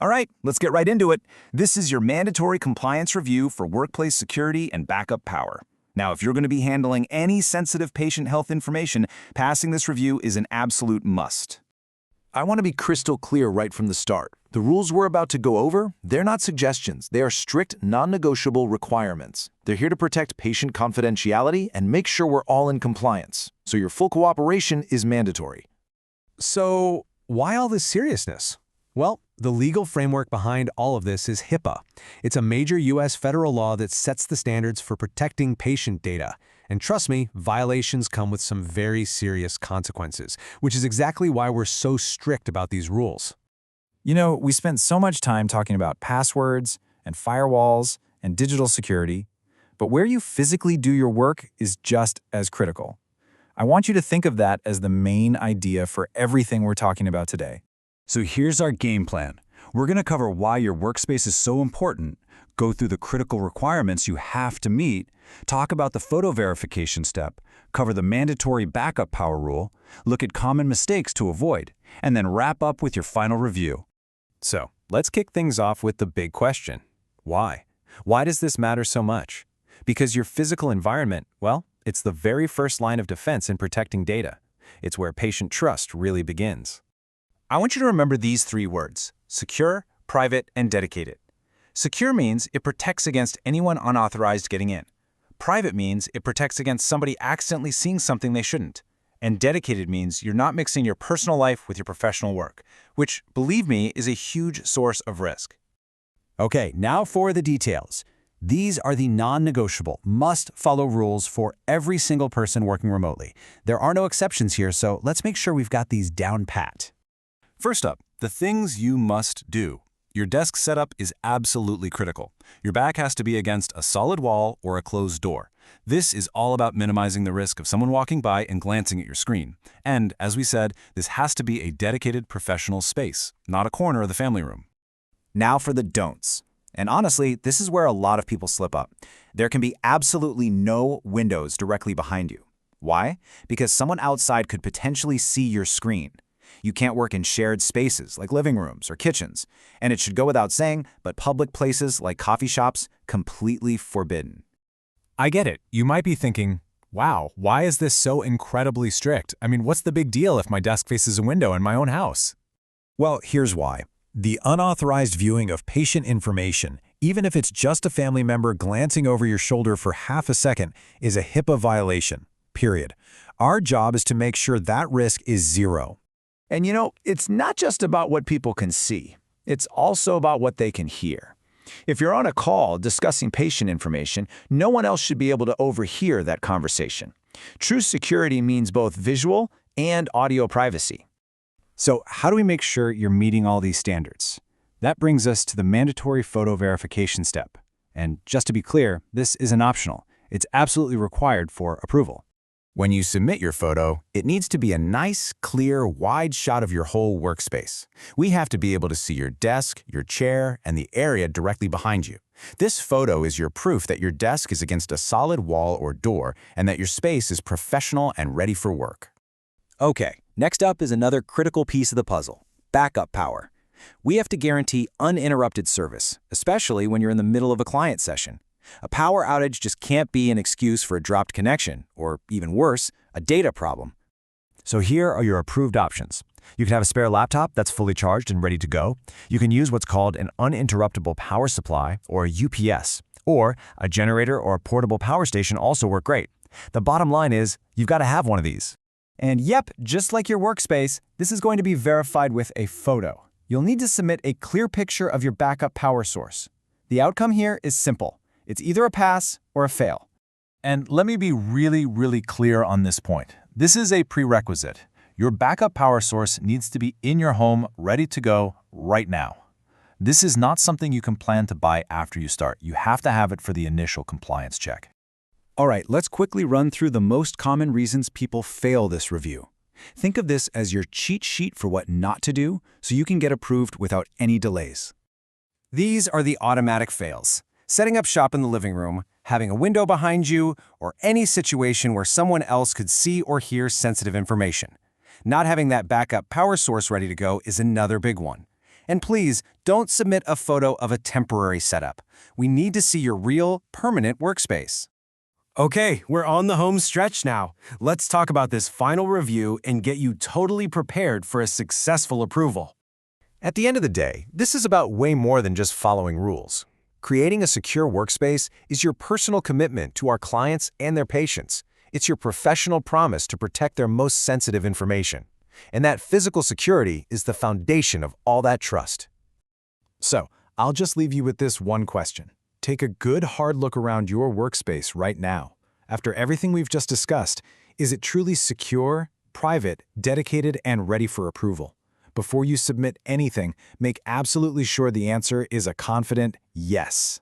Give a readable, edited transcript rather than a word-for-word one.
All right, let's get right into it. This is your mandatory compliance review for workplace security and backup power. Now, if you're going to be handling any sensitive patient health information, passing this review is an absolute must. I want to be crystal clear right from the start. The rules we're about to go over, they're not suggestions. They are strict, non-negotiable requirements. They're here to protect patient confidentiality and make sure we're all in compliance. So your full cooperation is mandatory. So, why all this seriousness? Well, the legal framework behind all of this is HIPAA. It's a major U.S. federal law that sets the standards for protecting patient data. And trust me, violations come with some very serious consequences, which is exactly why we're so strict about these rules. You know, we spent so much time talking about passwords and firewalls and digital security, but where you physically do your work is just as critical. I want you to think of that as the main idea for everything we're talking about today. So here's our game plan. We're going to cover why your workspace is so important, go through the critical requirements you have to meet, talk about the photo verification step, cover the mandatory backup power rule, look at common mistakes to avoid, and then wrap up with your final review. So, let's kick things off with the big question. Why? Why does this matter so much? Because your physical environment, well, it's the very first line of defense in protecting data. It's where patient trust really begins. I want you to remember these three words: secure, private, and dedicated. Secure means it protects against anyone unauthorized getting in. Private means it protects against somebody accidentally seeing something they shouldn't. And dedicated means you're not mixing your personal life with your professional work, which, believe me, is a huge source of risk. Okay, now for the details. These are the non-negotiable, must-follow rules for every single person working remotely. There are no exceptions here, so let's make sure we've got these down pat. First up, the things you must do. Your desk setup is absolutely critical. Your back has to be against a solid wall or a closed door. This is all about minimizing the risk of someone walking by and glancing at your screen. And, as we said, this has to be a dedicated professional space, not a corner of the family room. Now for the don'ts. And honestly, this is where a lot of people slip up. There can be absolutely no windows directly behind you. Why? Because someone outside could potentially see your screen. You can't work in shared spaces like living rooms or kitchens. And it should go without saying, but public places like coffee shops, completely forbidden. I get it. You might be thinking, wow, why is this so incredibly strict? I mean, what's the big deal if my desk faces a window in my own house? Well, here's why. The unauthorized viewing of patient information, even if it's just a family member glancing over your shoulder for half a second, is a HIPAA violation, period. Our job is to make sure that risk is zero. And you know, it's not just about what people can see. It's also about what they can hear. If you're on a call discussing patient information, no one else should be able to overhear that conversation. True security means both visual and audio privacy. So how do we make sure you're meeting all these standards? That brings us to the mandatory photo verification step. And just to be clear, this isn't optional. It's absolutely required for approval. When you submit your photo, it needs to be a nice, clear, wide shot of your whole workspace. We have to be able to see your desk, your chair, and the area directly behind you. This photo is your proof that your desk is against a solid wall or door and that your space is professional and ready for work. Okay, next up is another critical piece of the puzzle: backup power. We have to guarantee uninterrupted service, especially when you're in the middle of a client session. A power outage just can't be an excuse for a dropped connection, or even worse, a data problem. So here are your approved options. You can have a spare laptop that's fully charged and ready to go. You can use what's called an uninterruptible power supply, or a UPS, or a generator or a portable power station also work great. The bottom line is, you've got to have one of these. And yep, just like your workspace, this is going to be verified with a photo. You'll need to submit a clear picture of your backup power source. The outcome here is simple. It's either a pass or a fail. And let me be really clear on this point. This is a prerequisite. Your backup power source needs to be in your home, ready to go right now. This is not something you can plan to buy after you start. You have to have it for the initial compliance check. All right, let's quickly run through the most common reasons people fail this review. Think of this as your cheat sheet for what not to do, so you can get approved without any delays. These are the automatic fails: setting up shop in the living room, having a window behind you, or any situation where someone else could see or hear sensitive information. Not having that backup power source ready to go is another big one. And please, don't submit a photo of a temporary setup. We need to see your real, permanent workspace. Okay, we're on the home stretch now. Let's talk about this final review and get you totally prepared for a successful approval. At the end of the day, this is about way more than just following rules. Creating a secure workspace is your personal commitment to our clients and their patients. It's your professional promise to protect their most sensitive information. And that physical security is the foundation of all that trust. So, I'll just leave you with this one question. Take a good hard look around your workspace right now. After everything we've just discussed, is it truly secure, private, dedicated, and ready for approval? Before you submit anything, make absolutely sure the answer is a confident yes.